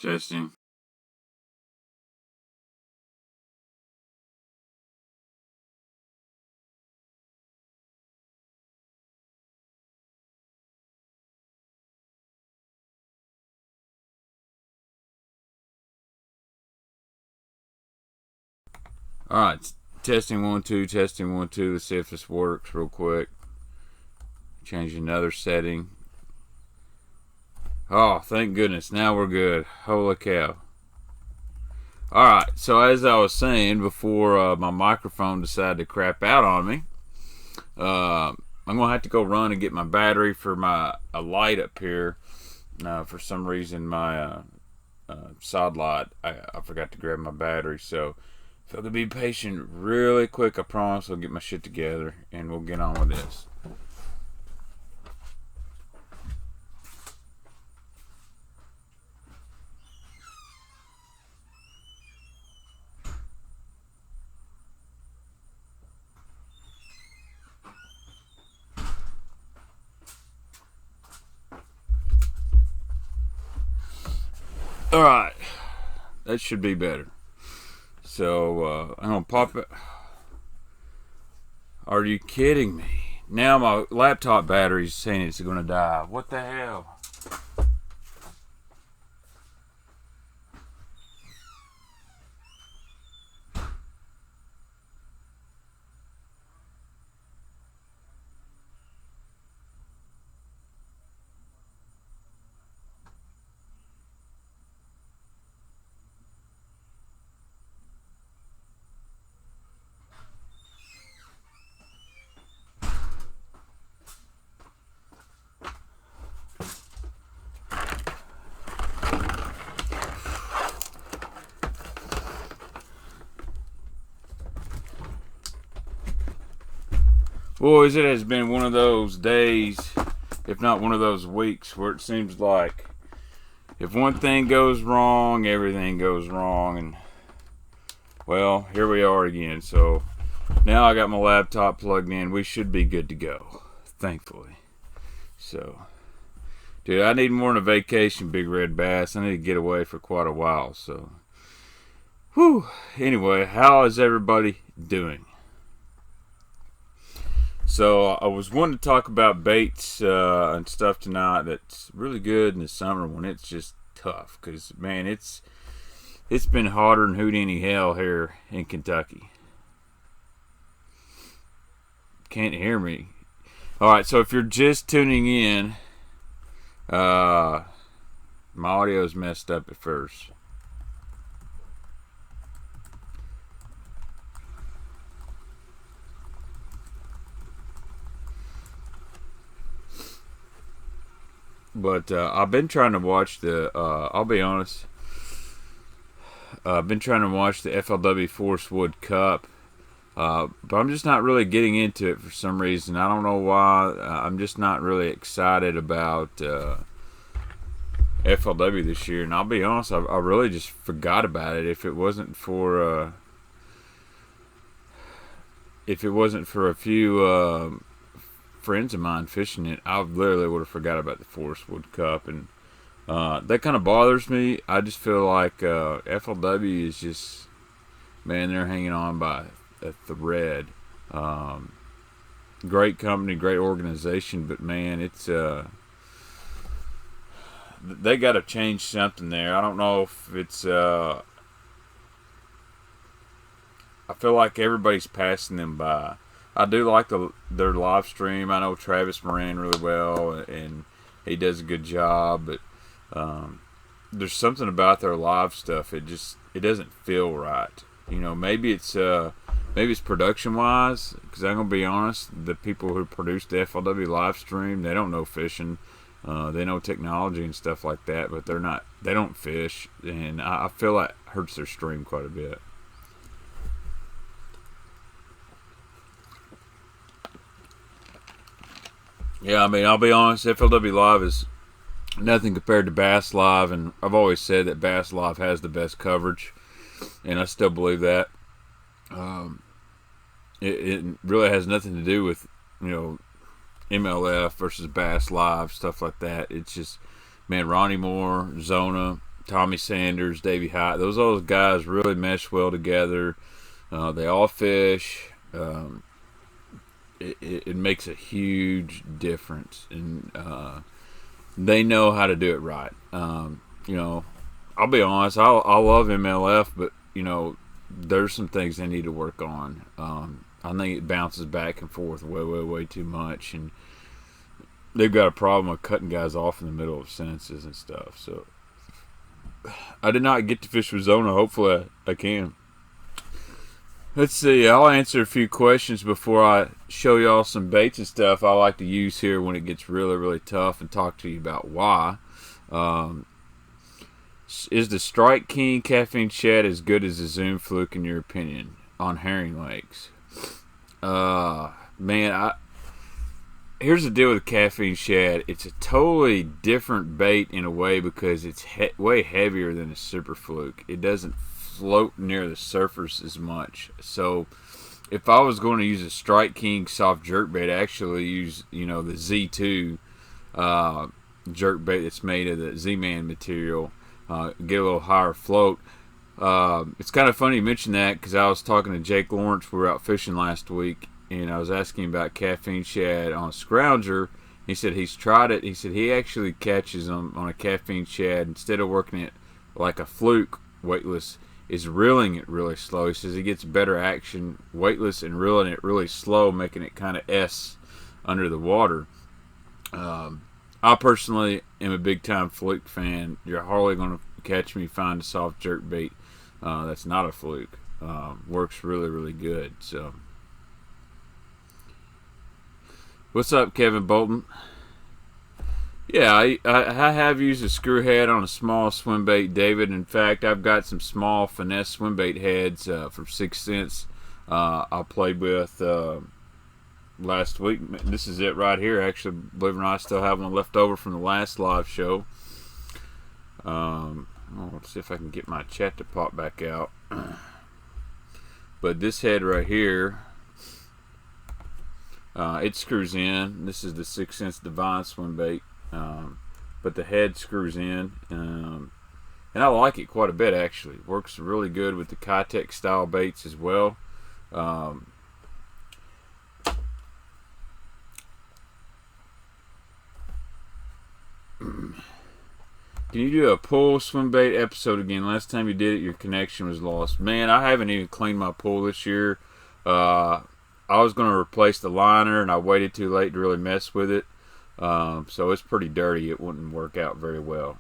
Testing. Alright, testing 1 2, testing 1 2. Let's see if this works real quick. Change another setting. Oh, thank goodness. Now we're good. Holy cow. Alright, so as I was saying before my microphone decided to crap out on me, I'm going to have to go run and get my battery for a light up here. For some reason, my sod light, I forgot to grab my battery, so if I could be patient really quick, I promise I'll get my shit together and we'll get on with this. Alright, that should be better. So, I'm going to pop it. Are you kidding me? Now my laptop battery's saying it's going to die. What the hell? Boys, it has been one of those days, if not one of those weeks, where it seems like if one thing goes wrong, everything goes wrong. And, well, here we are again. So, now I got my laptop plugged in. We should be good to go, thankfully. So, dude, I need more than a vacation, Big Red Bass. I need to get away for quite a while. So, whew. Anyway, how is everybody doing? So I was wanting to talk about baits and stuff tonight that's really good in the summer when it's just tough. Because, man, it's been hotter than Houdini hell here in Kentucky. Can't hear me. Alright, so if you're just tuning in, my audio's messed up at first. But I've been trying to watch I'll be honest, I've been trying to watch the FLW Forest Wood Cup, but I'm just not really getting into it for some reason. I don't know why. I'm just not really excited about FLW this year. And I'll be honest, I really just forgot about it. If it wasn't for a few friends of mine fishing it, I literally would have forgot about the Forest Wood Cup, and that kind of bothers me. I just feel like FLW is just, man, they're hanging on by a thread. Great company, great organization, but man, it's they got to change something there. I don't know if it's I feel like everybody's passing them by. I do like their live stream. I know Travis Moran really well, and he does a good job. But there's something about their live stuff. It doesn't feel right. You know, maybe it's production wise. Because I'm gonna be honest, the people who produce the FLW live stream, they don't know fishing. They know technology and stuff like that, but they don't fish, and I feel that hurts their stream quite a bit. Yeah, I mean, I'll be honest, FLW Live is nothing compared to Bass Live, and I've always said that Bass Live has the best coverage, and I still believe that. It really has nothing to do with, MLF versus Bass Live, stuff like that. It's just, man, Ronnie Moore, Zona, Tommy Sanders, Davey Hyatt. Those guys really mesh well together. They all fish. It makes a huge difference, and they know how to do it right. You know, I'll be honest. I love MLF, but you know, there's some things they need to work on. I think it bounces back and forth way too much, and they've got a problem with cutting guys off in the middle of sentences and stuff. So I did not get to fish with Zona. Hopefully I can. Let's see. I'll answer a few questions before I show y'all some baits and stuff I like to use here when it gets really tough, and talk to you about why. Is the Strike King Caffeine Shad as good as the Zoom Fluke in your opinion on herring legs? Man, here's the deal with the Caffeine Shad. It's a totally different bait in a way, because it's way heavier than a Super Fluke. It doesn't float near the surface as much. So if I was going to use a Strike King soft jerkbait, I actually use, you know, the Z2 jerkbait that's made of the Z-Man material. Get a little higher float. It's kind of funny you mention that, because I was talking to Jake Lawrence. We were out fishing last week, and I was asking him about Caffeine Shad on a Scrounger. He said he's tried it. He said he actually catches them on a Caffeine Shad, instead of working it like a fluke weightless, is reeling it really slow. He says he gets better action weightless and reeling it really slow, making it kind of S under the water. I personally am a big time fluke fan. You're hardly going to catch me find a soft jerk bait that's not a fluke. Works really good. So, what's up, Kevin Bolton? Yeah, I have used a screw head on a small swim bait, David. In fact, I've got some small Finesse swim bait heads from 6 cents I played with last week. This is it right here. Actually, believe it or not, I still have one left over from the last live show. Let's see if I can get my Chatterbait back out. But this head right here, it screws in. This is the 6 cents Divine swim bait. But the head screws in, and I like it quite a bit actually. Works really good with the Kitech style baits as well. Can you do a pool swim bait episode again? Last time you did it, your connection was lost. Man, I haven't even cleaned my pool this year. I was going to replace the liner, and I waited too late to really mess with it. So it's pretty dirty. It wouldn't work out very well.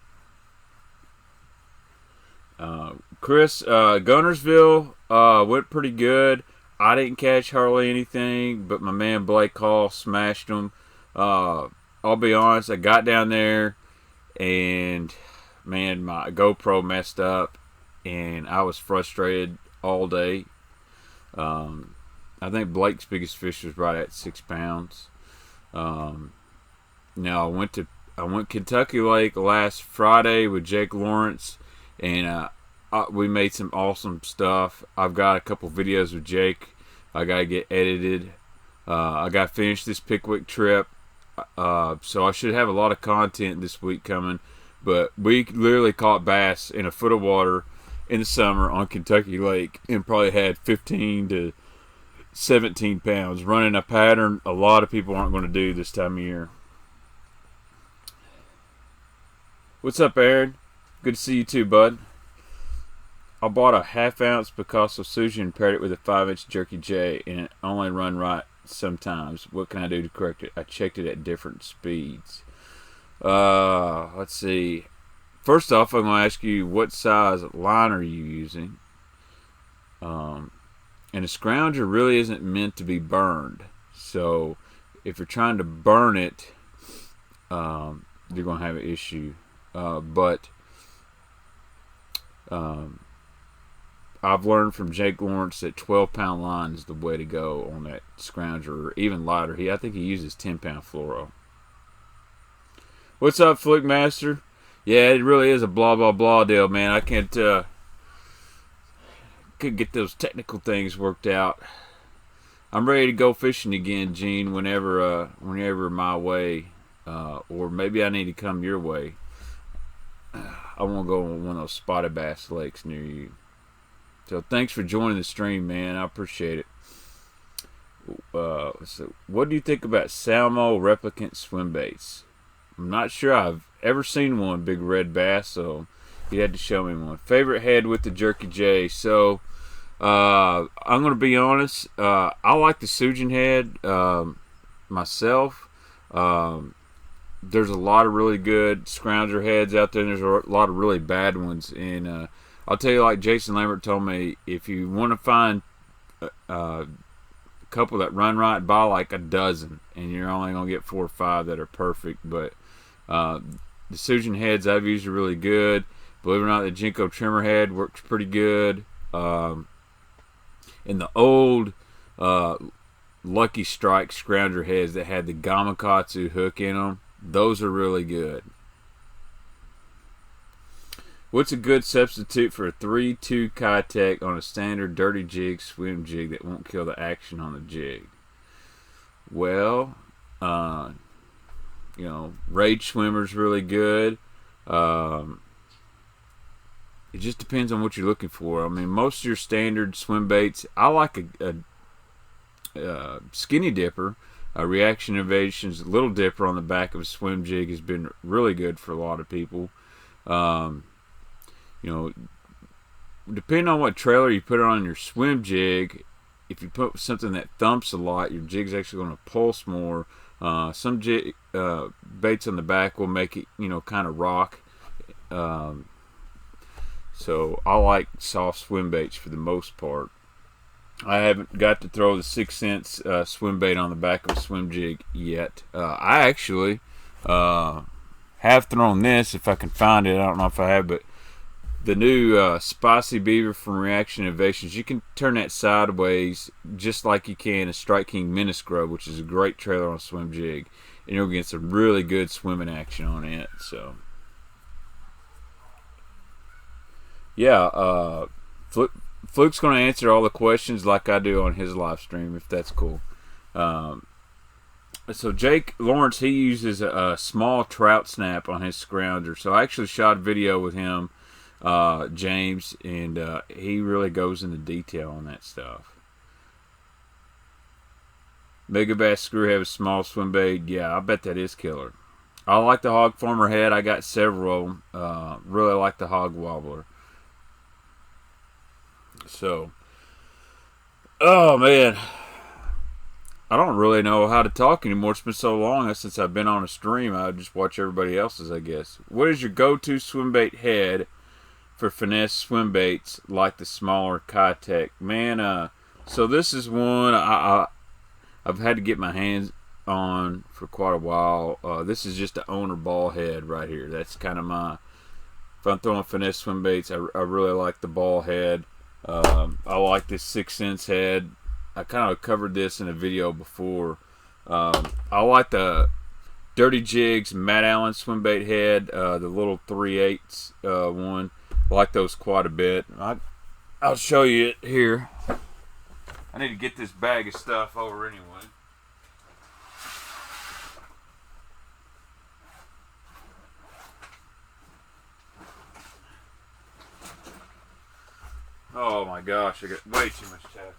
Chris, Gunnersville went pretty good. I didn't catch hardly anything, but my man Blake Hall smashed them. I'll be honest, I got down there, and man, my GoPro messed up, and I was frustrated all day. I think Blake's biggest fish was right at 6 pounds. Now I went Kentucky Lake last Friday with Jake Lawrence, and we made some awesome stuff. I've got a couple videos with Jake. I gotta get edited. I gotta finish this Pickwick trip, so I should have a lot of content this week coming. But we literally caught bass in a foot of water in the summer on Kentucky Lake, and probably had 15 to 17 pounds, running a pattern a lot of people aren't going to do this time of year. What's up, Aaron? Good to see you too, bud. I bought a 1/2 ounce Picasso Sushi and paired it with a 5-inch Jerky J, and it only run right sometimes. What can I do to correct it? I checked it at different speeds. Let's see. First off, I'm going to ask you, what size line are you using? And a Scrounger really isn't meant to be burned. So if you're trying to burn it, you're going to have an issue. But I've learned from Jake Lawrence that 12-pound line is the way to go on that Scrounger, or even lighter. I think he uses 10-pound fluoro. What's up, Fluke Master? Yeah, it really is a blah blah blah deal, man. I can't could get those technical things worked out. I'm ready to go fishing again, Gene. Whenever my way, or maybe I need to come your way. I want to go on one of those spotted bass lakes near you. So thanks for joining the stream, man. I appreciate it. So what do you think about Salmo replicant swim baits? I'm not sure I've ever seen one, big red bass, so you had to show me one. Favorite head with the Jerky J. So I'm going to be honest. I like the Sujin head myself. There's a lot of really good Scrounger heads out there, and there's a lot of really bad ones. And I'll tell you, like Jason Lambert told me, if you want to find a couple that run right, buy like a dozen, and you're only going to get 4 or 5 that are perfect. But the Sujin heads I've used are really good. Believe it or not, the Jinko trimmer head works pretty good. And the old Lucky Strike Scrounger heads that had the Gamakatsu hook in them, those are really good. What's a good substitute for a 3-2 Kitech on a standard dirty jig swim jig that won't kill the action on the jig? Well, you know, Rage Swimmer's really good. It just depends on what you're looking for. I mean, most of your standard swim baits, I like a Skinny Dipper. Reaction Innovations Little Dipper on the back of a swim jig has been really good for a lot of people. You know, depending on what trailer you put on your swim jig, if you put something that thumps a lot, your jig's actually going to pulse more. Some baits on the back will make it, you know, kind of rock. So I like soft swim baits for the most part. I haven't got to throw the 6 cents swim bait on the back of a swim jig yet. I actually have thrown this, if I can find it. I don't know if I have, but the new Spicy Beaver from Reaction Innovations, you can turn that sideways just like you can a Strike King Mini Scrub, which is a great trailer on a swim jig, and you'll get some really good swimming action on it. So yeah, Fluke's going to answer all the questions like I do on his live stream, if that's cool. So Jake Lawrence, he uses a small trout snap on his Scrounger. So I actually shot a video with him, James, and he really goes into detail on that stuff. Mega Bass Screwhead with small swim bait. Yeah, I bet that is killer. I like the Hog Farmer head. I got several of them. Really like the Hog Wobbler. So, oh man, I don't really know how to talk anymore. It's been so long since I've been on a stream. I just watch everybody else's, I guess. What is your go-to swim bait head for finesse swim baits like the smaller Kitech? Man, so this is one I've had to get my hands on for quite a while. This is just the owner ball head right here. That's kind of my, if I'm throwing finesse swim baits, I really like the ball head. I like this 6 cents head. I kind of covered this in a video before. I like the Dirty Jigs Matt Allen swim bait head, the little 3/8 one. I like those quite a bit. I'll show you it here. I need to get this bag of stuff over anyway. Oh my gosh, I got way too much tackle.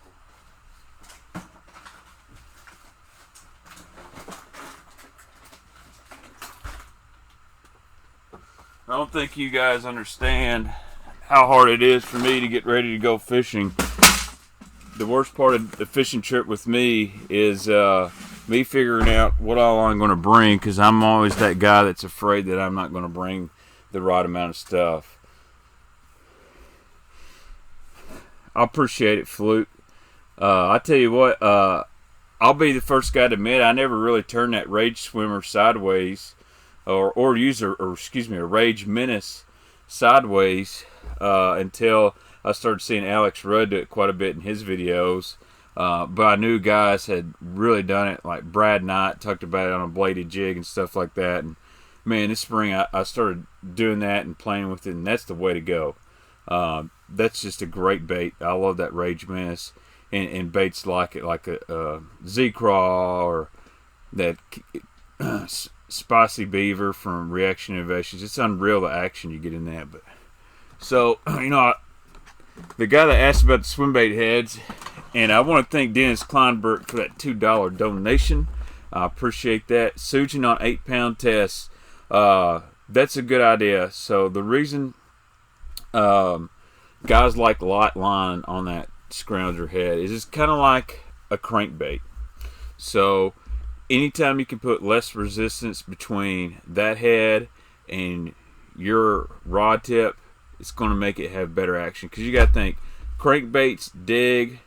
I don't think you guys understand how hard it is for me to get ready to go fishing. The worst part of the fishing trip with me is me figuring out what all I'm going to bring, because I'm always that guy that's afraid that I'm not going to bring the right amount of stuff. I appreciate it, Fluke. I tell you what, I'll be the first guy to admit I never really turned that Rage Swimmer sideways, or use a Rage Menace sideways until I started seeing Alex Rudd do it quite a bit in his videos. But I knew guys had really done it, like Brad Knight talked about it on a bladed jig and stuff like that. And man, this spring I started doing that and playing with it, and that's the way to go. That's just a great bait. I love that Rage Menace, and baits like it, like a Z-Craw or that Spicy Beaver from Reaction Innovations. It's unreal the action you get in that. But so, you know, the guy that asked about the swimbait heads, and I want to thank Dennis Kleinberg for that $2 donation. I appreciate that. Suging on 8-pound tests. That's a good idea. So the reason guys like light line on that Scrounger head is it's kind of like a crankbait. So anytime you can put less resistance between that head and your rod tip, it's going to make it have better action. Because you got to think, crankbaits dig,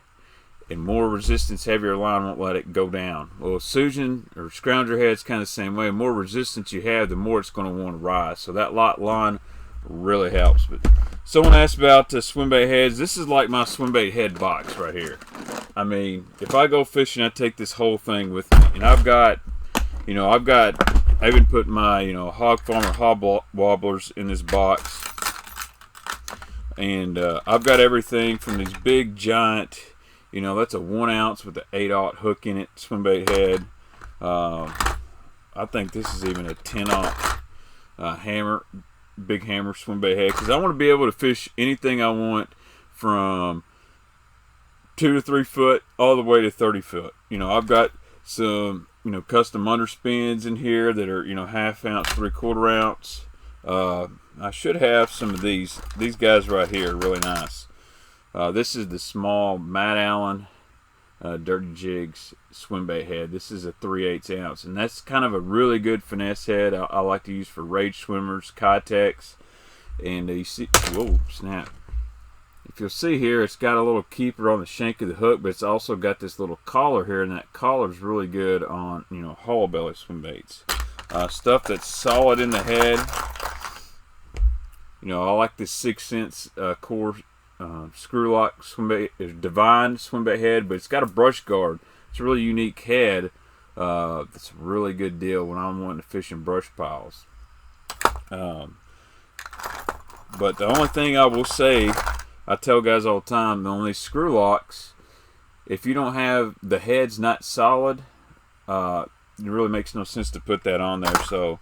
and more resistance, heavier line won't let it go down. Well, Susan or Scrounger head's kind of the same way. The more resistance you have, the more it's going to want to rise. So that light line really helps. But someone asked about swimbait heads. This is like my swimbait head box right here. I mean, if I go fishing, I take this whole thing with me, and I've even put my Hog Farmer Hob Wobblers in this box, and I've got everything from these big giant. That's a 1 ounce with an 8/0 hook in it, swimbait head. I think this is even a 10/0 hammer, big hammer swimbait head, because I want to be able to fish anything I want from 2 to 3 foot all the way to 30 foot. I've got some custom underspins in here that are 1/2 ounce, 3/4 ounce. I should have some of these guys right here, really nice. This is the small Matt Allen Dirty Jigs swimbait head. This is a 3/8 ounce, and that's kind of a really good finesse head. I like to use for rage swimmers, Kitex, and you see, whoa, snap. If you'll see here, it's got a little keeper on the shank of the hook, but it's also got this little collar here, and that collar is really good on hollow belly swimbaits. Stuff that's solid in the head. I like this 6-cent core screw lock swimbait, Divine swimbait head, but it's got a brush guard. It's a really unique head. It's a really good deal when I'm wanting to fish in brush piles. But the only thing I will say, I tell guys all the time, on these screw locks, if you don't have the heads not solid, it really makes no sense to put that on there. So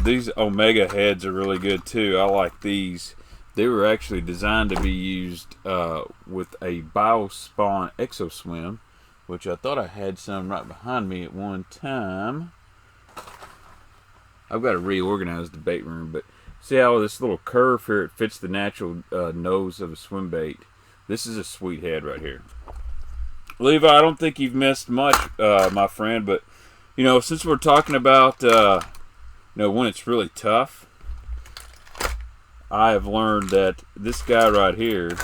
these Omega heads are really good too. I like these. They were actually designed to be used with a Biospawn ExoSwim, which I thought I had some right behind me at one time. I've got to reorganize the bait room, but see how this little curve here, it fits the natural nose of a swim bait. This is a sweet head right here. Levi, I don't think you've missed much, my friend, but since we're talking about when it's really tough, I have learned that this guy right here,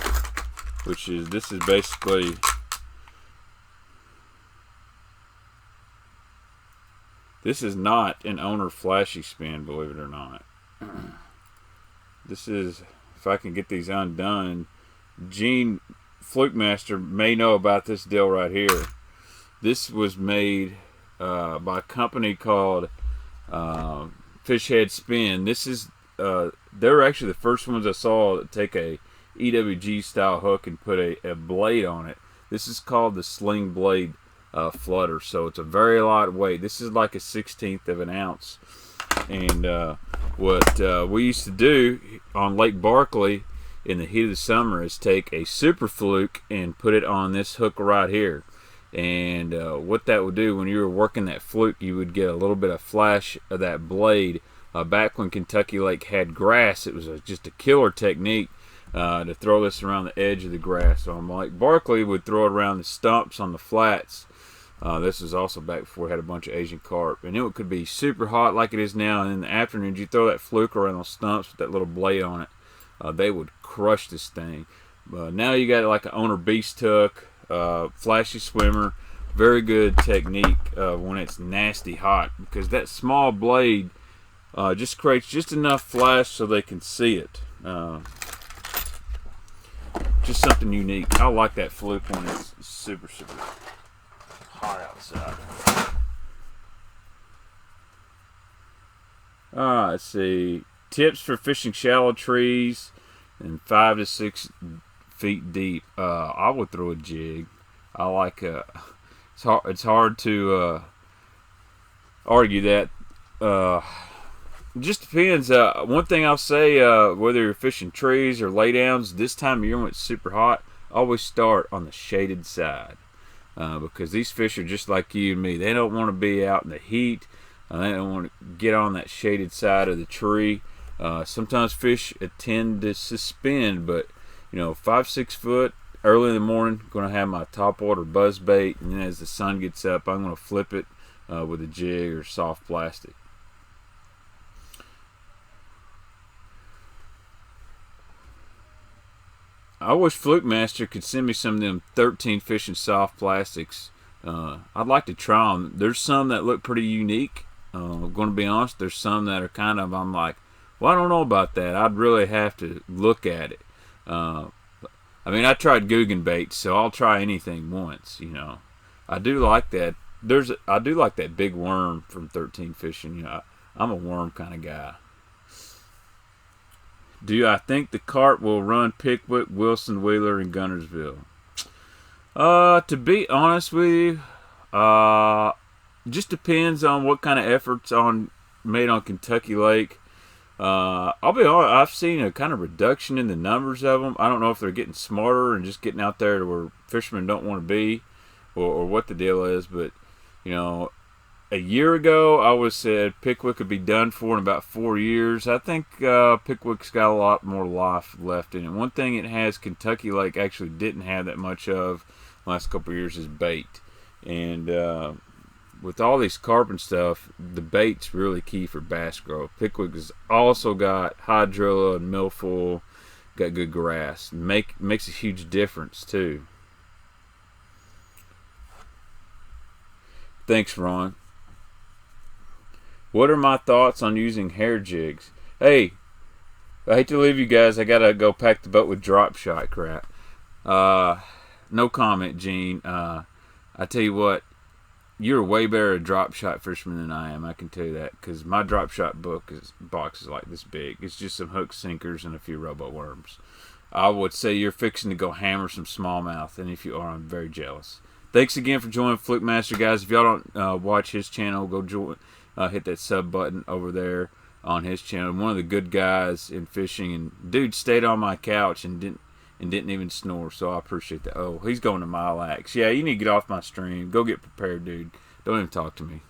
this is basically, this is not an owner flashy spin, believe it or not. This is, if I can get these undone, Gene Flukemaster may know about this deal right here. This was made by a company called Fish Head Spin. This is they were actually the first ones I saw that take a EWG style hook and put a blade on it. This is called the Sling Blade Flutter, so it's a very lightweight. This is like a 1/16 of an ounce. And what we used to do on Lake Barkley in the heat of the summer is take a Super Fluke and put it on this hook right here. And what that would do, when you were working that fluke, you would get a little bit of flash of that blade. Back when Kentucky Lake had grass, it was just a killer technique to throw this around the edge of the grass. So on Lake Barkley, would throw it around the stumps on the flats. This was also back before we had a bunch of Asian carp. And it could be super hot like it is now, and in the afternoons, you throw that fluke around those stumps with that little blade on it. They would crush this thing. Now you got like an owner beast hook, flashy swimmer, very good technique when it's nasty hot, because that small blade just creates just enough flash so they can see it. Just something unique. I like that fluke when it's super, super hot outside. Let's see. Tips for fishing shallow trees and 5 to 6 feet deep. I would throw a jig. I like it's hard to argue that. Just depends. One thing I'll say, whether you're fishing trees or laydowns, this time of year when it's super hot, always start on the shaded side. Because these fish are just like you and me. They don't want to be out in the heat. They don't want to get on that shaded side of the tree. Sometimes fish tend to suspend, but 5-6 foot early in the morning, going to have my topwater buzz bait, and then as the sun gets up, I'm going to flip it with a jig or soft plastic. I wish Fluke Master could send me some of them 13 fishing soft plastics. I'd like to try them. There's some that look pretty unique. I'm going to be honest. There's some that are kind of, I'm like, well, I don't know about that. I'd really have to look at it. I mean, I tried Guggen bait, so I'll try anything once. I do like that. I do like that big worm from 13 Fishing. I'm a worm kind of guy. Do I think the cart will run Pickwick, Wilson, Wheeler, and Gunnersville? To be honest with you, just depends on what kind of efforts made on Kentucky Lake. I'll be honest, I've seen a kind of reduction in the numbers of them. I don't know if they're getting smarter and just getting out there to where fishermen don't want to be, or what the deal is. But a year ago, I was said Pickwick could be done for in about 4 years. I think Pickwick's got a lot more life left in it. One thing it has, Kentucky Lake actually didn't have that much of the last couple of years, is bait. And with all these carp and stuff, the bait's really key for bass growth. Pickwick has also got hydrilla and milfoil, got good grass. Makes a huge difference too. Thanks, Ron. What are my thoughts on using hair jigs? Hey, I hate to leave you guys. I gotta go pack the boat with drop shot crap. No comment, Gene. I tell you what, you're a way better drop shot fisherman than I am. I can tell you that, because my drop shot box is like this big. It's just some hook sinkers and a few robo worms. I would say you're fixing to go hammer some smallmouth, and if you are, I'm very jealous. Thanks again for joining Fluke Master, guys. If y'all don't watch his channel, go join. Hit that sub button over there on his channel. One of the good guys in fishing, and dude stayed on my couch and didn't even snore, so I appreciate that. Oh, he's going to Mile Axe. Yeah, you need to get off my stream. Go get prepared, dude. Don't even talk to me.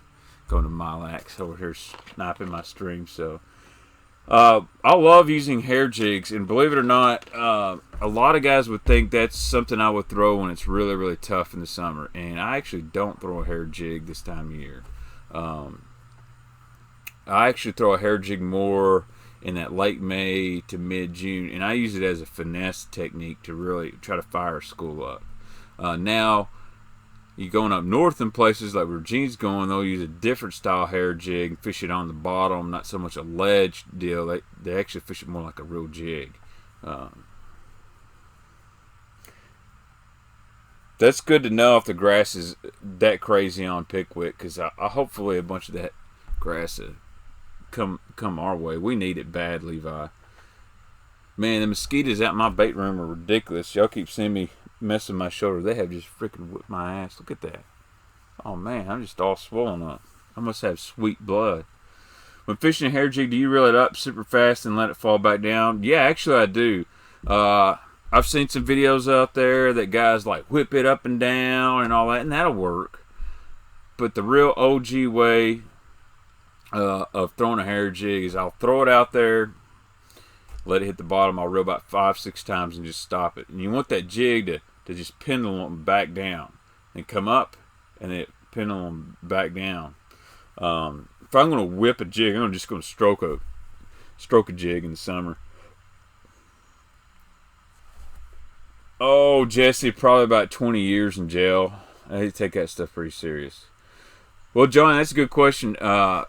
Going to Mile Axe over here sniping my stream. So I love using hair jigs, and believe it or not, a lot of guys would think that's something I would throw when it's really, really tough in the summer, and I actually don't throw a hair jig this time of year. I actually throw a hair jig more in that late May to mid-June, and I use it as a finesse technique to really try to fire a school up. Now, you going up north in places like where Gene's going, they'll use a different style hair jig and fish it on the bottom, not so much a ledge deal. They actually fish it more like a real jig. That's good to know if the grass is that crazy on Pickwick, because I hopefully a bunch of that grass come our way. We need it bad, Levi. Man, the mosquitoes out in my bait room are ridiculous. Y'all keep seeing me messing my shoulder. They have just freaking whipped my ass. Look at that. Oh man, I'm just all swollen up. I must have sweet blood. When fishing a hair jig, do you reel it up super fast and let it fall back down? Yeah, actually I do. I've seen some videos out there that guys like whip it up and down and all that, and that'll work. But the real OG way of throwing a hair jig is I'll throw it out there, let it hit the bottom. I'll reel about 5-6 times and just stop it. And you want that jig to just pendulum back down and come up and it pendulum back down. If I'm going to whip a jig, I'm just going to stroke a jig in the summer. Oh, Jesse, probably about 20 years in jail. I take that stuff pretty serious. Well, John, that's a good question. I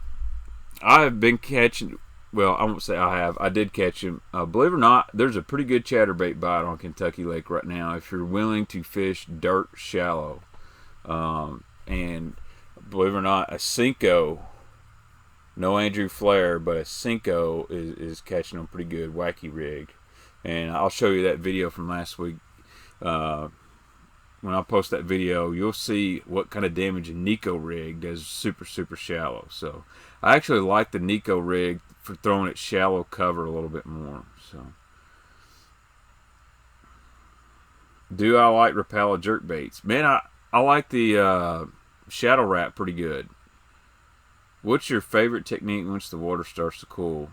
have been catching, well, I won't say I have. I did catch him. Believe it or not, there's a pretty good chatterbait bite on Kentucky Lake right now if you're willing to fish dirt shallow. And believe it or not, a Cinco, no Andrew Flair, but a Cinco is catching them pretty good, wacky rig. And I'll show you that video from last week. when I post that video, you'll see what kind of damage a Nico rig does super shallow. So I actually like the Nico rig for throwing it shallow cover a little bit more. So do I like Rapala jerk baits? Man, I like the shadow wrap pretty good. What's your favorite technique once the water starts to cool?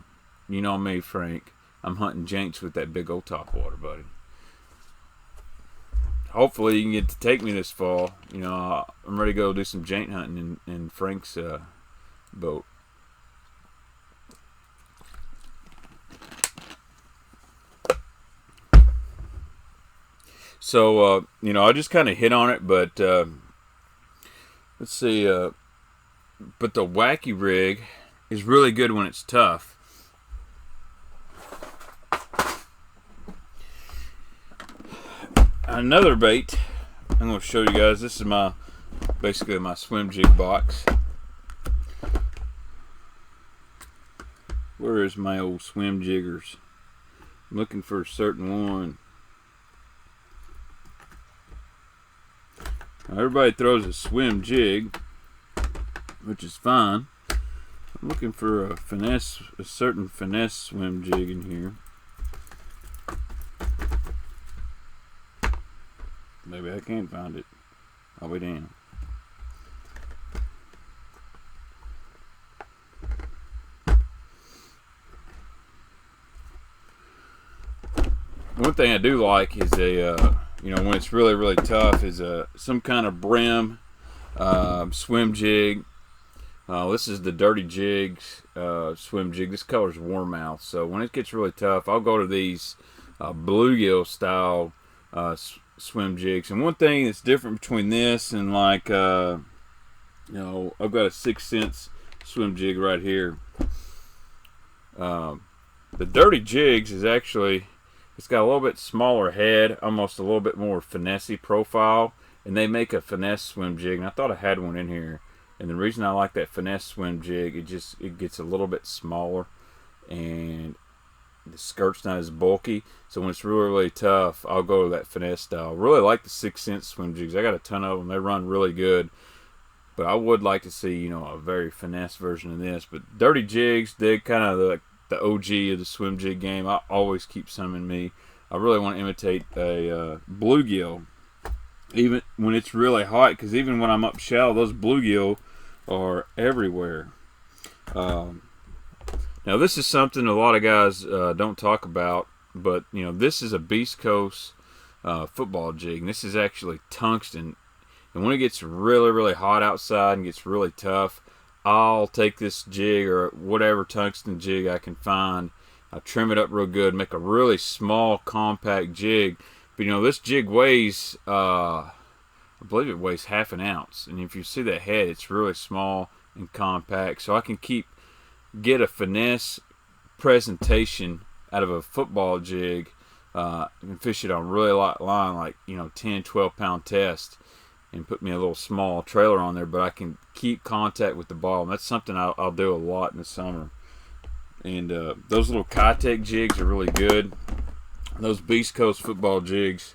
You know me, Frank. I'm hunting Jaints with that big old top water, buddy. Hopefully you can get to take me this fall. You know, I'm ready to go do some Jaint hunting in Frank's boat. So, you know, I just kind of hit on it, but let's see. But the wacky rig is really good when it's tough. Another bait I'm going to show you guys. This is basically my swim jig box. Where is my old swim jiggers? I'm looking for a certain one. Now, everybody throws a swim jig, which is fine. I'm looking for a certain finesse swim jig in here. Maybe I can't find it. I'll be damned. One thing I do like is you know, when it's really tough, is some kind of brim swim jig. This is the Dirty Jigs swim jig. This color's warmouth, so when it gets really tough, I'll go to these bluegill style swim jigs. And one thing that's different between this and like you know, I've got a 6 cents swim jig right here. The Dirty Jigs is actually, it's got a little bit smaller head, almost a little bit more finesse profile, and they make a finesse swim jig, and I thought I had one in here. And the reason I like that finesse swim jig, it gets a little bit smaller, and the skirt's not as bulky, so when it's really tough, I'll go to that finesse style. Really like the 6 cent swim jigs. I got a ton of them. They run really good, but I would like to see, you know, a very finesse version of this. But Dirty Jigs, they're kind of the OG of the swim jig game. I always keep some in me. I really want to imitate a bluegill, even when it's really hot, because even when I'm up shallow, those bluegill are everywhere. Now this is something a lot of guys don't talk about, but you know, this is a Beast Coast football jig, and this is actually tungsten. And when it gets really hot outside and gets really tough, I'll take this jig or whatever tungsten jig I can find. I'll trim it up real good, make a really small compact jig. But you know, this jig weighs, I believe it weighs ½ an ounce. And if you see that head, it's really small and compact. So I can get a finesse presentation out of a football jig and fish it on really light line, like, you know, 10-12 pound test, and put me a little small trailer on there, but I can keep contact with the ball, and that's something I'll do a lot in the summer. And those little Kitech jigs are really good. Those Beast Coast football jigs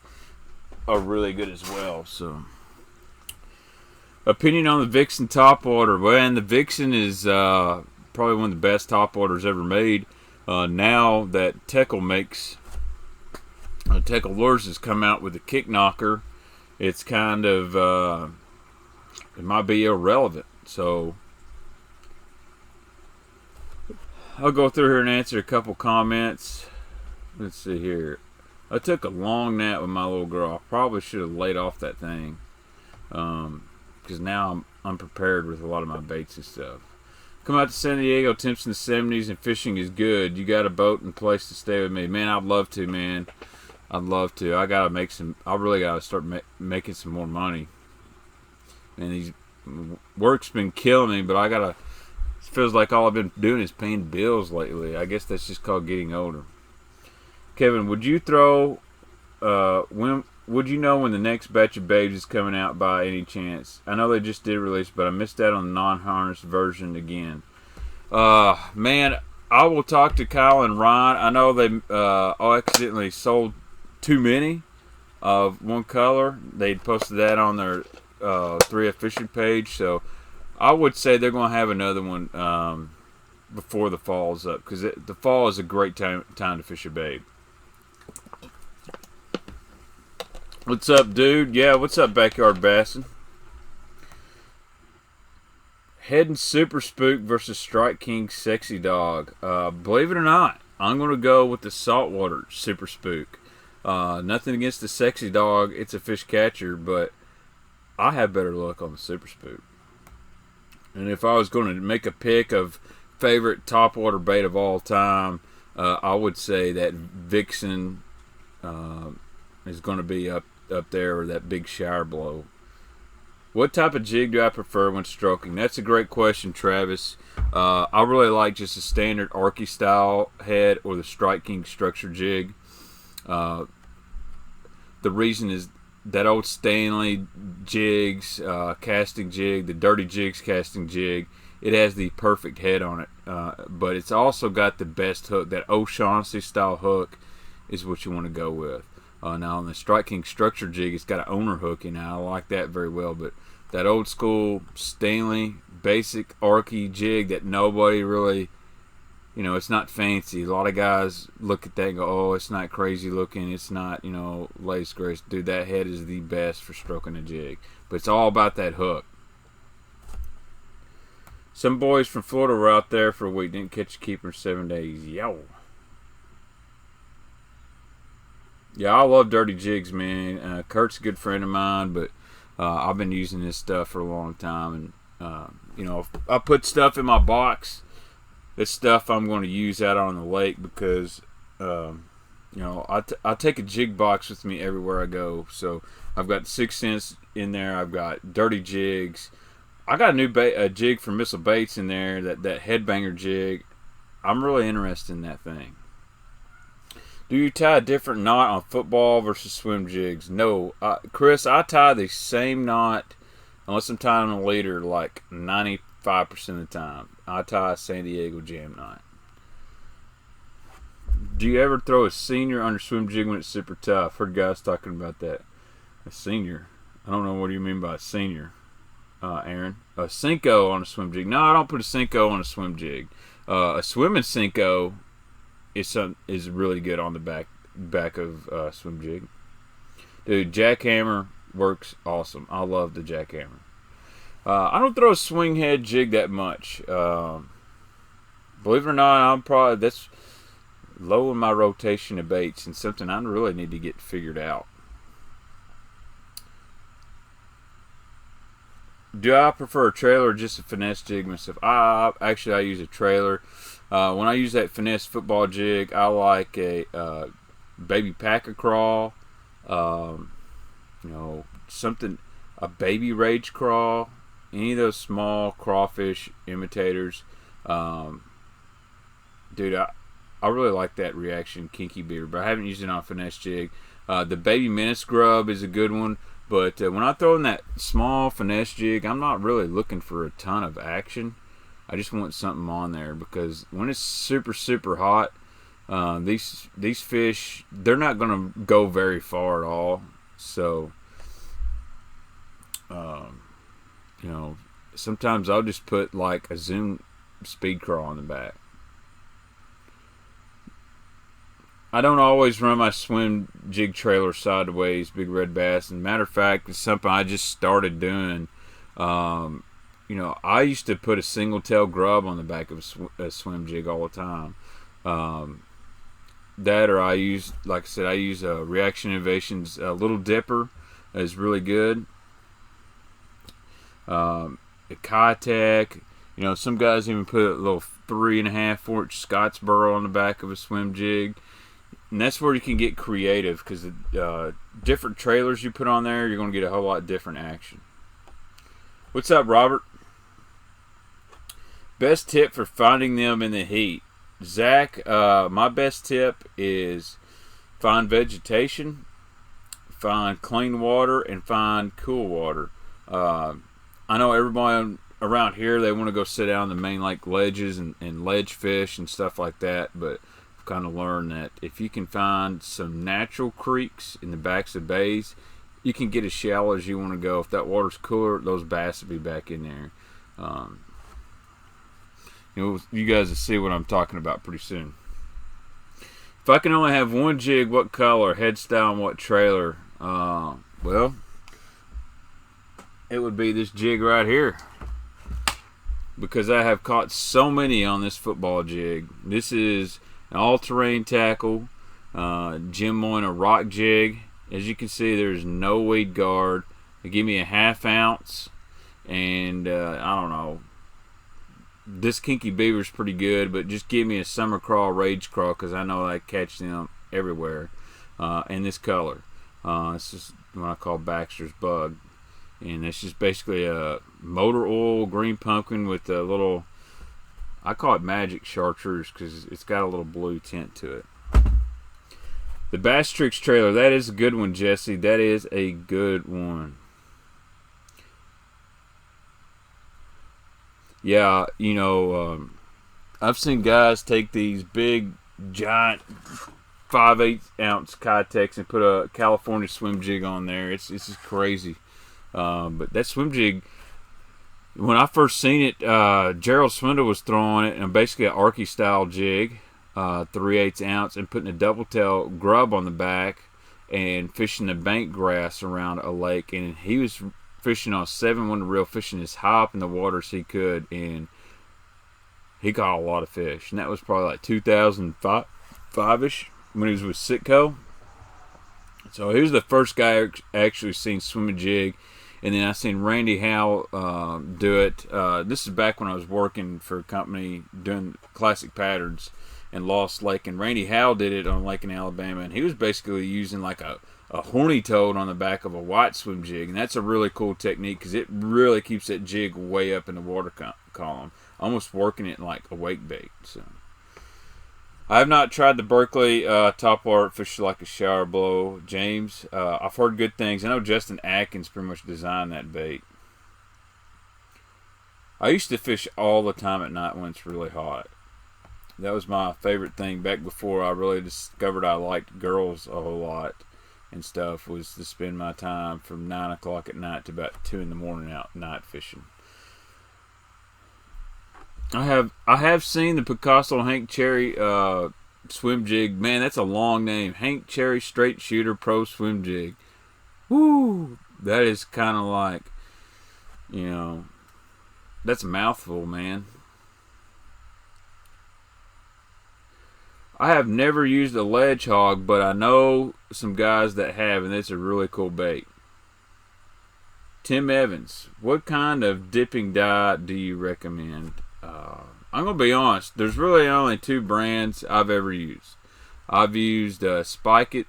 are really good as well. So, opinion on the Vixen topwater? Well, the Vixen is probably one of the best topwaters ever made. Now that Teckle Lures has come out with the kick knocker, it's kind of it might be irrelevant. So I'll go through here and answer a couple comments. Let's see here. I took a long nap with my little girl. I probably should have laid off that thing, because now I'm unprepared with a lot of my baits and stuff. Come out to San Diego, temps in the 70s, and fishing is good. You got a boat and place to stay with me, man. I'd love to, man. I'd love to. I gotta make some. I really gotta start making some more money. And these work's been killing me, but I gotta. It feels like all I've been doing is paying bills lately. I guess that's just called getting older. Kevin, would you throw? When would you know when the next batch of babes is coming out by any chance? I know they just did release, but I missed out on the non-harness version again. Man, I will talk to Kyle and Ryan. I know they accidentally sold too many, of one color. They posted that on their 3F Fishing page. So I would say they're going to have another one before the fall's up, because the fall is a great time to fish a bait. What's up, dude? Yeah, what's up, Backyard Bassin? Heading Super Spook versus Strike King Sexy Dog. Believe it or not, I'm going to go with the saltwater Super Spook. Nothing against the Sexy Dog. It's a fish catcher, but I have better luck on the Super Spook. And if I was going to make a pick of favorite topwater bait of all time, I would say that Vixen is going to be up there, or that big shower blow. What type of jig do I prefer when stroking? That's a great question, Travis. I really like just a standard Arky style head or the Strike King structure jig. The reason is that old Stanley jigs casting jig, the Dirty Jigs casting jig. It has the perfect head on it, but it's also got the best hook. That O'Shaughnessy style hook is what you want to go with. Now on the Strike King structure jig, it's got an owner hook in it. I like that very well, but that old school Stanley basic Arky jig that nobody really, it's not fancy. A lot of guys look at that and go, oh, it's not crazy looking, it's not, lace grace. Dude, that head is the best for stroking a jig, but it's all about that hook. Some boys from Florida were out there for a week, didn't catch a keeper in 7 days. Yo. Yeah, I love Dirty Jigs, man. Kurt's a good friend of mine, but I've been using this stuff for a long time. And, if I put stuff in my box, this stuff I'm going to use out on the lake because, I take a jig box with me everywhere I go. So I've got 6 cents in there. I've got Dirty Jigs. I got a new jig from Missile Baits in there, that headbanger jig. I'm really interested in that thing. Do you tie a different knot on football versus swim jigs? No. Chris, I tie the same knot, unless I'm tying on a leader, like 95% of the time. I tie a San Diego jam knot. Do you ever throw a senior on your swim jig when it's super tough? Heard guys talking about that. A senior? I don't know, what do you mean by a senior, Aaron? A Cinco on a swim jig? No, I don't put a Cinco on a swim jig. A swimming Cinco is really good on the back of swim jig. Dude, jackhammer works awesome. I love the jackhammer. I don't throw a swing head jig that much. Believe it or not, that's low in my rotation of baits and something I really need to get figured out. Do I prefer a trailer or just a finesse jig myself? I use a trailer. When I use that finesse football jig, I like a baby packer crawl, a baby rage crawl, any of those small crawfish imitators. Dude, I really like that reaction kinky beaver, but I haven't used it on a finesse jig. The baby menace grub is a good one, but when I throw in that small finesse jig, I'm not really looking for a ton of action. I just want something on there, because when it's super, super hot, these fish, they're not going to go very far at all. So, sometimes I'll just put like a Zoom speed crawl on the back. I don't always run my swim jig trailer sideways, big red bass. And matter of fact, it's something I just started doing. I used to put a single tail grub on the back of a swim jig all the time. That, or I use Reaction Innovations Little Dipper is really good. A Kitech. Some guys even put a little 3.5-4 inch Scottsboro on the back of a swim jig. And that's where you can get creative, because different trailers you put on there, you're going to get a whole lot different action. What's up, Robert? Best tip for finding them in the heat. Zach, my best tip is find vegetation, find clean water, and find cool water. I know everybody around here, they want to go sit down on the main lake ledges and ledge fish and stuff like that, but kind of learned that if you can find some natural creeks in the backs of bays, you can get as shallow as you want to go. If that water's cooler, those bass will be back in there. You guys will see what I'm talking about pretty soon. If I can only have one jig, what color, head style, and what trailer? Well, it would be this jig right here, because I have caught so many on this football jig. This is an all-terrain tackle, Jim Moyna rock jig. As you can see, there's no weed guard. They give me a 1/2 ounce, and I don't know. This kinky beaver's pretty good, but just give me a summer crawl, rage crawl, because I know I catch them everywhere. And this color, it's just what I call Baxter's bug, and it's just basically a motor oil green pumpkin with a little, I call it magic chartreuse because it's got a little blue tint to it. The Bass Tricks trailer, that is a good one, Jesse. That is a good one. Yeah, I've seen guys take these big, giant 5/8 ounce Kitex and put a California swim jig on there. It's just crazy. But that swim jig, when I first seen it, Gerald Swindle was throwing it in basically an Arky style jig, 3/8 ounce, and putting a double tail grub on the back and fishing the bank grass around a lake. And he was fishing on 7-1 reel, fishing as high up in the water as he could, and he caught a lot of fish. And that was probably like 2005-ish when he was with Sitco. So he was the first guy I actually seen swim a jig. And then I seen Randy Howell do it. This is back when I was working for a company doing classic patterns in Lost Lake, and Randy Howell did it on Lake in Alabama, and he was basically using like a horny toad on the back of a white swim jig, and that's a really cool technique because it really keeps that jig way up in the water column, almost working it like a wake bait. So I have not tried the Berkeley topwater fish like a shower blow, James. I've heard good things. I know Justin Atkins pretty much designed that bait. I used to fish all the time at night when it's really hot. That was my favorite thing back before I really discovered I liked girls a whole lot and stuff, was to spend my time from 9 o'clock at night to about 2 in the morning out night fishing. I have seen the Picasso Hank Cherry swim jig. Man, that's a long name. Hank Cherry Straight Shooter Pro Swim Jig. Woo! That is kind of like, that's a mouthful, man. I have never used a ledge hog, but I know some guys that have, and it's a really cool bait. Tim Evans, what kind of dipping dye do you recommend? I'm going to be honest, there's really only 2 brands I've ever used. I've used Spike It.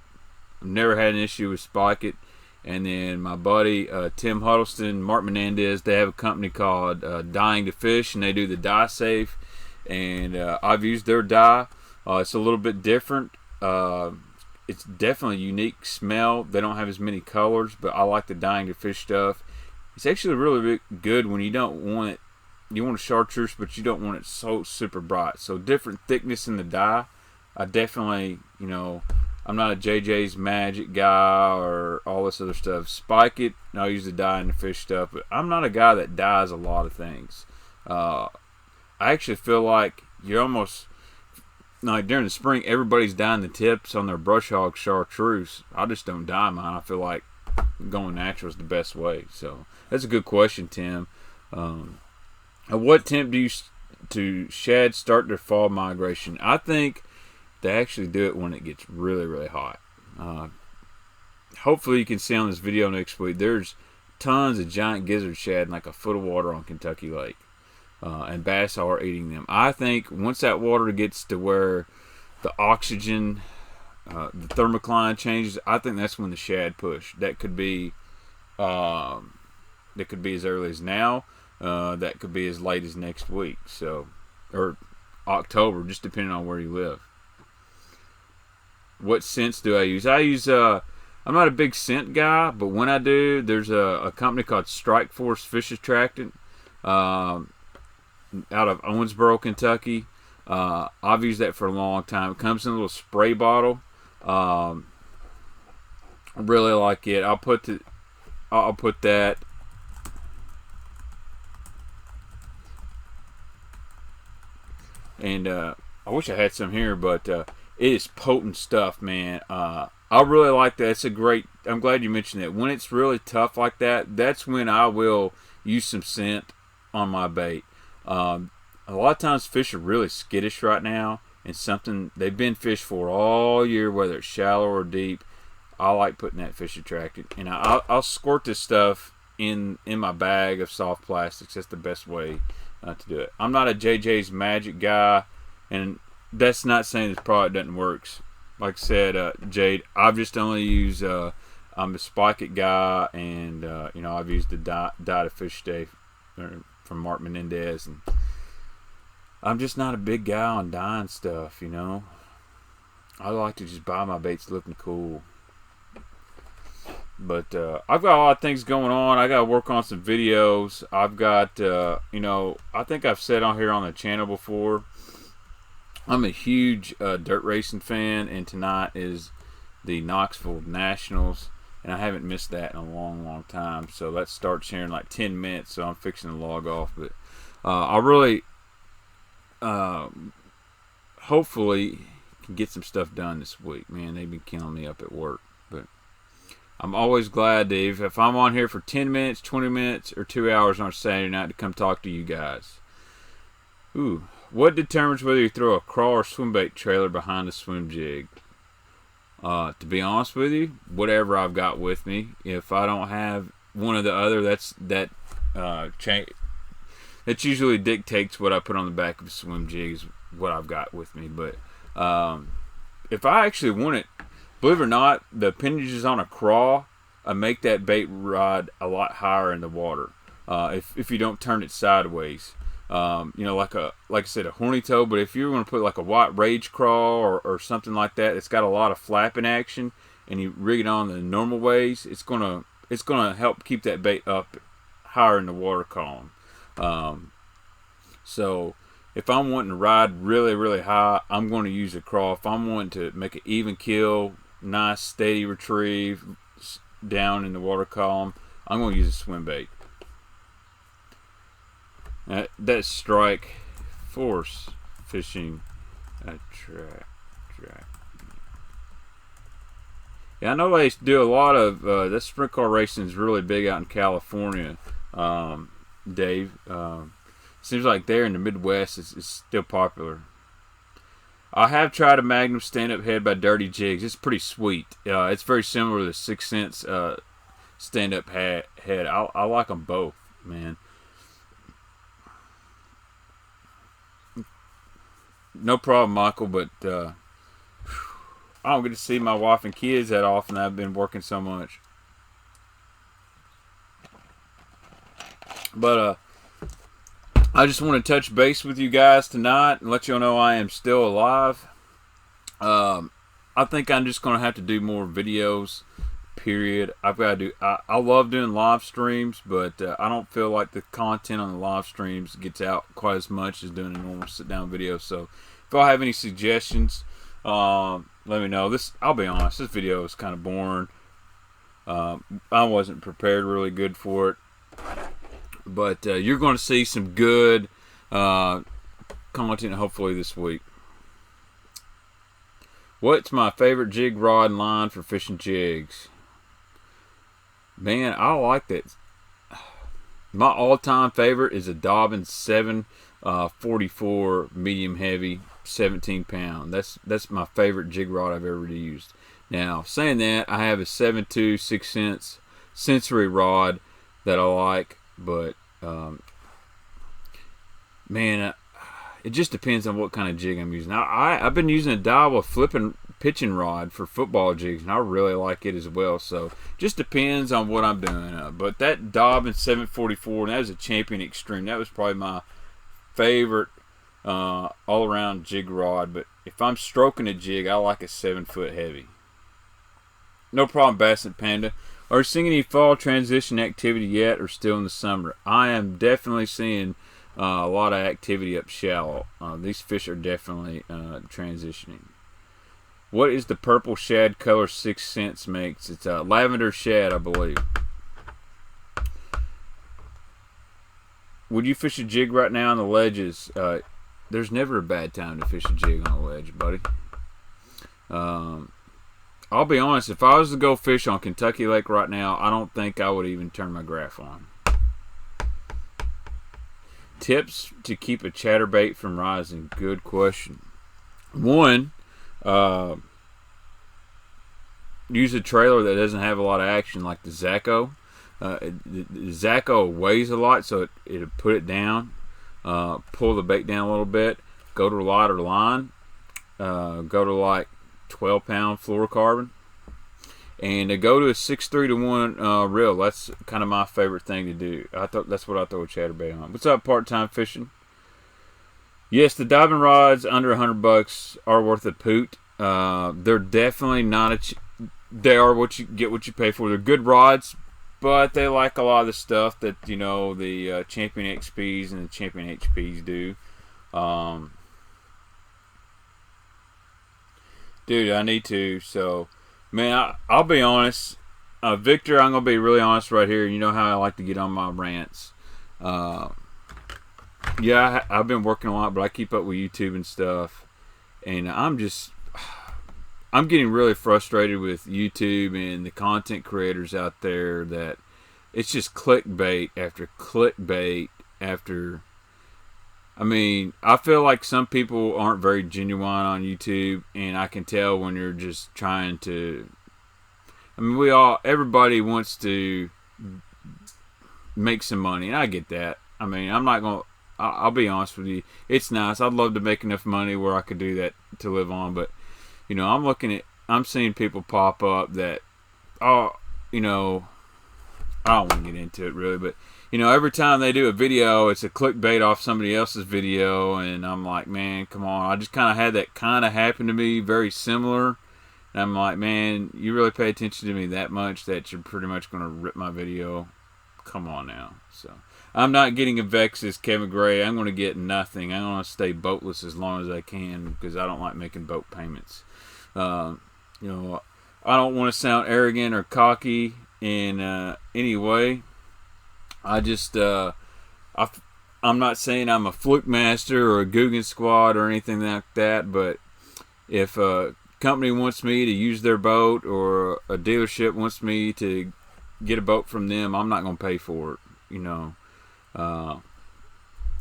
I've never had an issue with Spike It. And then my buddy Tim Huddleston, Mark Menendez, they have a company called Dying to Fish, and they do the dye safe. And I've used their dye. It's a little bit different. It's definitely a unique smell. They don't have as many colors, but I like the Dying to Fish stuff. It's actually really good when you don't want it. You want a chartreuse, but you don't want it so super bright. So different thickness in the dye. I definitely, I'm not a JJ's Magic guy or all this other stuff. Spike It, and I'll use the dye and the fish stuff, but I'm not a guy that dyes a lot of things. I actually feel like you're almost, like during the spring, everybody's dyeing the tips on their brush hog chartreuse. I just don't dye mine. I feel like going natural is the best way. So that's a good question, Tim. At what temp do shad start their fall migration? I think they actually do it when it gets really, really hot. Hopefully you can see on this video next week, there's tons of giant gizzard shad in like a foot of water on Kentucky Lake. And bass are eating them. I think once that water gets to where the oxygen, the thermocline changes, I think that's when the shad push. That could be as early as now. That could be as late as next week, or October, just depending on where you live. What scents do I use? I'm not a big scent guy, but when I do, there's a company called Strike Force Fish Attractant out of Owensboro, Kentucky. I've used that for a long time. It comes in a little spray bottle. I really like it. I'll put that. And I wish I had some here, but it is potent stuff, man. I really like that. It's a great. I'm glad you mentioned that. When it's really tough like that, that's when I will use some scent on my bait. A lot of times fish are really skittish right now, and something they've been fished for all year, whether it's shallow or deep. I like putting that fish attracted, and I'll squirt this stuff in my bag of soft plastics. That's the best way to do it. I'm not a JJ's Magic guy, and that's not saying this product doesn't work. Like I said, Jade, I've just only used. I'm a Spike It guy, and I've used the Dye to Fish Stay from Mark Menendez, and I'm just not a big guy on dyeing stuff. I like to just buy my baits looking cool. But I've got a lot of things going on. I got to work on some videos. I've got, I think I've said on here on the channel before, I'm a huge dirt racing fan, and tonight is the Knoxville Nationals, and I haven't missed that in a long, long time. So that starts here in like 10 minutes, so I'm fixing to log off. But I really, hopefully, can get some stuff done this week. Man, they've been killing me up at work. But I'm always glad, Dave, if I'm on here for 10 minutes, 20 minutes, or 2 hours on Saturday night to come talk to you guys. Ooh. What determines whether you throw a crawl or swim bait trailer behind a swim jig? To be honest with you, whatever I've got with me. If I don't have one or the other, that usually dictates what I put on the back of a swim jig is what I've got with me. But if I actually want it, believe it or not, the appendages on a crawl make that bait rod a lot higher in the water. If you don't turn it sideways. Like I said, a horny toe. But if you're going to put like a white rage crawl or something like that, it's got a lot of flapping action, and you rig it on the normal ways, it's gonna help keep that bait up higher in the water column. So if I'm wanting to ride really, really high, I'm going to use a crawl. If I'm wanting to make an even kill, nice steady retrieve down in the water column, I'm going to use a swim bait. That's Strike Force Fishing Attract. Yeah, I know they do a lot of that. Sprint car racing is really big out in California, Dave. Seems like there in the Midwest it's still popular. I have tried a Magnum stand-up head by Dirty Jigs. It's pretty sweet. It's very similar to the 6 Cents stand-up head. I like them both, man. No problem, Michael, but I don't get to see my wife and kids that often. I've been working so much. But I just want to touch base with you guys tonight and let you know I am still alive. I think I'm just going to have to do more videos, period. I've got to do. I love doing live streams, but I don't feel like the content on the live streams gets out quite as much as doing a normal sit-down video. So if I have any suggestions, let me know. I'll be honest, this video is kind of boring. I wasn't prepared really good for it, but you're going to see some good content hopefully this week. What's my favorite jig rod and line for fishing jigs? Man, I like that. My all-time favorite is a Dobbin 744 medium heavy, 17 pound. That's my favorite jig rod I've ever used. Now, saying that, I have a 7.2 6 cents sensory rod that I like, but man, it just depends on what kind of jig I'm using. I've been using a Daiwa flipping pitching rod for football jigs, and I really like it as well. So just depends on what I'm doing. But that Dobbin 744, that was a Champion Extreme. That was probably my favorite all-around jig rod. But if I'm stroking a jig, I like a 7-foot heavy. No problem, Basset Panda. Are you seeing any fall transition activity yet, or still in the summer? I am definitely seeing A lot of activity up shallow. These fish are definitely transitioning. What is the purple shad color 6 cents makes? It's a lavender shad, I believe. Would you fish a jig right now on the ledges? There's never a bad time to fish a jig on a ledge, buddy. I'll be honest, if I was to go fish on Kentucky Lake right now, I don't think I would even turn my graph on. Tips to keep a chatterbait from rising. Good question. One, use a trailer that doesn't have a lot of action, like the Zacho. The Zacho weighs a lot, so it'll put it down. Pull the bait down a little bit. Go to a lighter line. Go to like 12-pound fluorocarbon. And go to a 6-3-1 reel. That's kind of my favorite thing to do. That's what I throw a chatterbait on. What's up, part-time fishing? Yes, the diving rods under $100 are worth a poot. They're definitely not they are what you pay for. They're good rods, but they like a lot of the stuff that the Champion XPs and the Champion HPs do. Dude, I need to. So, man, I'll be honest. Victor, I'm gonna be really honest right here. You know how I like to get on my rants. Yeah, I've been working a lot, but I keep up with YouTube and stuff, and I'm getting really frustrated with YouTube and the content creators out there that it's just clickbait after clickbait after. I mean, I feel like some people aren't very genuine on YouTube, and I can tell when you're just trying to. I mean, everybody wants to make some money, and I get that. I mean, I'll be honest with you. It's nice. I'd love to make enough money where I could do that to live on, but I'm seeing people pop up that, I don't want to get into it really, but every time they do a video, it's a clickbait off somebody else's video, and I'm like, man, come on. I just kind of had that kind of happen to me, very similar, and I'm like, man, you really pay attention to me that much that you're pretty much going to rip my video? Come on now. So I'm not getting a vex as Kevin Gray. I'm going to get nothing. I'm going to stay boatless as long as I can because I don't like making boat payments. I don't want to sound arrogant or cocky in any way. I just, I'm not saying I'm a fluke master or a Guggen squad or anything like that, but if a company wants me to use their boat or a dealership wants me to get a boat from them, I'm not going to pay for it.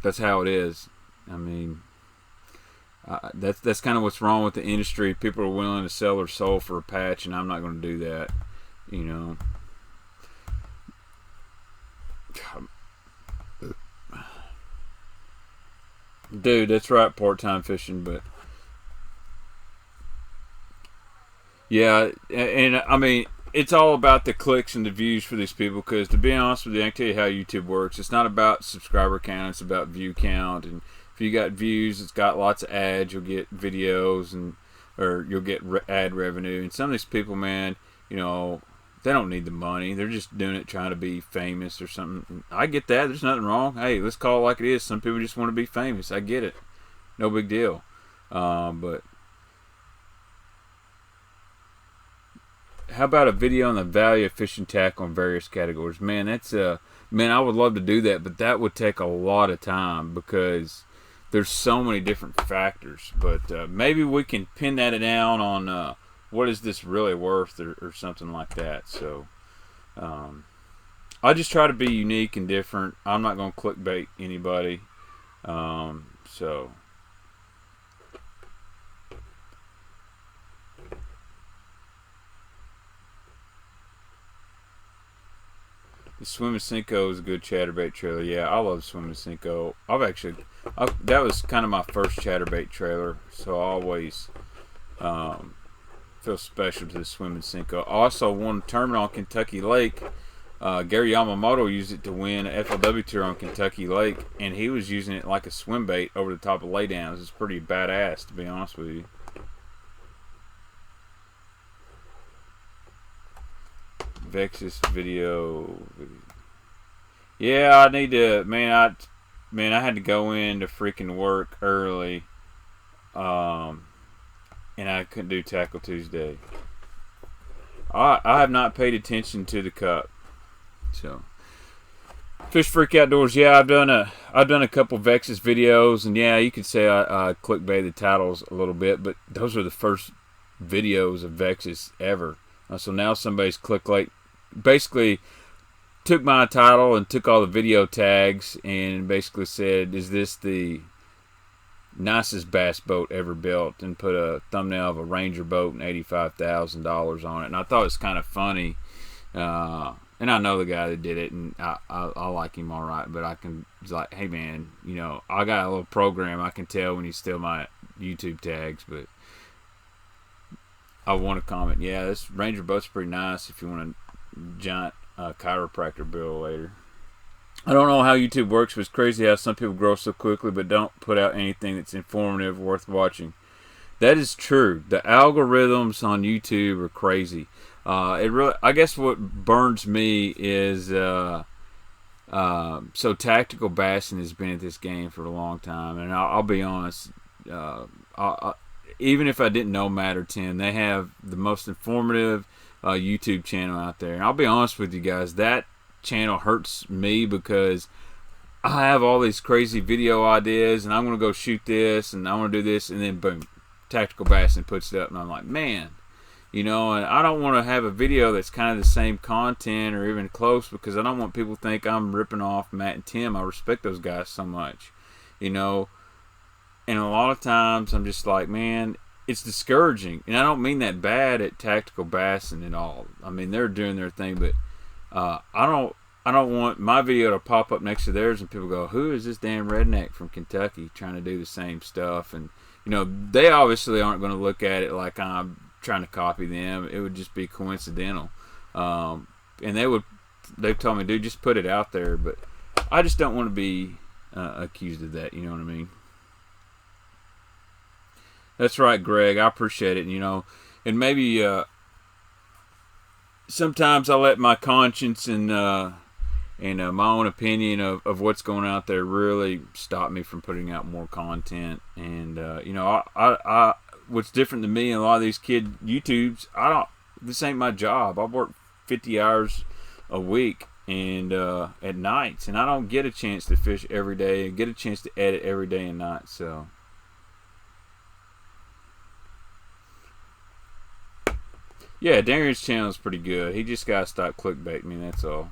That's how it is. I mean, that's kind of what's wrong with the industry. People are willing to sell their soul for a patch, and I'm not going to do that. Dude, that's right, part-time fishing, but yeah, and I mean, it's all about the clicks and the views for these people, because to be honest with you, I can tell you how YouTube works. It's not about subscriber count, it's about view count, and if you got views, it's got lots of ads, you'll get videos, or you'll get ad revenue. And some of these people, man, they don't need the money. They're just doing it trying to be famous or something. I get that. There's nothing wrong. Hey, let's call it like it is. Some people just want to be famous. I get it. No big deal. But how about a video on the value of fishing tackle in various categories? Man, I would love to do that, but that would take a lot of time because there's so many different factors. But maybe we can pin that down on what is this really worth, or something like that. So I just try to be unique and different. I'm not going to clickbait anybody. So the Swim and Cinco is a good chatterbait trailer. Yeah, I love Swim and Cinco. That was kind of my first chatterbait trailer, so I always feel special to the Swim and Cinco. I also won a tournament on Kentucky Lake. Gary Yamamoto used it to win a FLW tour on Kentucky Lake, and he was using it like a swim bait over the top of laydowns. It's pretty badass, to be honest with you. Vexus video. Yeah, I need to, man. man, I had to go into freaking work early, and I couldn't do Tackle Tuesday. I have not paid attention to the cup. So, Fish Freak Outdoors. Yeah, I've done a couple Vexus videos, and yeah, you could say I clickbait the titles a little bit, but those are the first videos of Vexus ever. So now somebody's basically took my title and took all the video tags and basically said, "Is this the nicest bass boat ever built?" and put a thumbnail of a Ranger boat and $85,000 on it. And I thought it was kind of funny. And I know the guy that did it, and I like him all right. But it's like, hey man, you know, I got a little program. I can tell when you steal my YouTube tags. But I want to comment. Yeah, this Ranger boat's pretty nice if you want a giant chiropractor bill later. I don't know how YouTube works, but it's crazy how some people grow so quickly but don't put out anything that's informative, worth watching. That is true. The algorithms on YouTube are crazy. I guess what burns me is so tactical bassing has been at this game for a long time, and I'll be honest. Even if I didn't know Matt or Tim, they have the most informative YouTube channel out there. And I'll be honest with you guys, that channel hurts me because I have all these crazy video ideas, and I'm going to go shoot this, and I want to do this, and then boom, Tactical Bassing puts it up, and I'm like, man, you know, and I don't want to have a video that's kind of the same content or even close, because I don't want people to think I'm ripping off Matt and Tim. I respect those guys so much, you know, and a lot of times I'm just like, man, it's discouraging, and I don't mean that bad at Tactical Bassing at all. I mean, they're doing their thing, but I don't want my video to pop up next to theirs and people go, who is this damn redneck from Kentucky trying to do the same stuff? And you know, they obviously aren't going to look at it like I'm trying to copy them. It would just be coincidental. And they've told me, dude, just put it out there. But I just don't want to be accused of that. You know what I mean? That's right, Greg. I appreciate it. You know, and maybe sometimes I let my conscience and my own opinion of what's going out there really stop me from putting out more content. And you know, I what's different than me and a lot of these kid YouTubes, this ain't my job. I work 50 hours a week and at nights, and I don't get a chance to fish every day and get a chance to edit every day and night. So yeah, Darren's channel is pretty good. He just gotta stop clickbaiting me, that's all.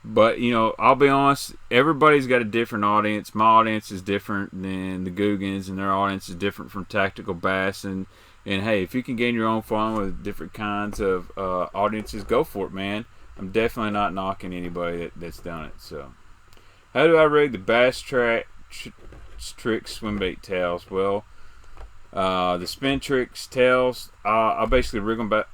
But, you know, I'll be honest, everybody's got a different audience. My audience is different than the Googans, and their audience is different from Tactical Bass. And hey, if you can gain your own following with different kinds of audiences, go for it, man. I'm definitely not knocking anybody that's done it. So, how do I rig the Bass Tricks swimbait tails? Well, the Spin Tricks tails, I basically rig them back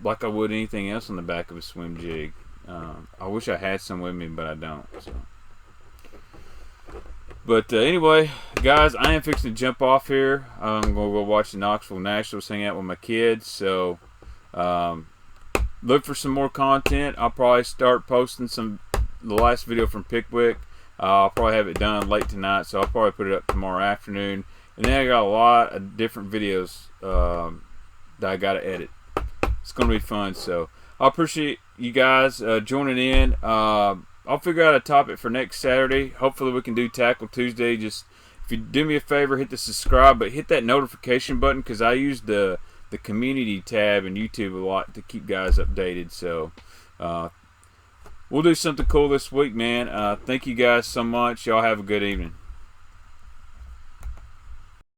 like I would anything else on the back of a swim jig. I wish I had some with me, but I don't. So. But anyway, guys, I am fixing to jump off here. I'm going to go watch the Knoxville Nationals, hang out with my kids. So look for some more content. I'll probably start posting the last video from Pickwick. I'll probably have it done late tonight, so I'll probably put it up tomorrow afternoon. And then I got a lot of different videos that I got to edit. It's going to be fun, so I appreciate you guys joining in. I'll figure out a topic for next Saturday. Hopefully we can do Tackle Tuesday. Just if you do me a favor, hit the subscribe, but hit that notification button, because I use the community tab in YouTube a lot to keep guys updated. So we'll do something cool this week, man. Thank you guys so much. Y'all have a good evening.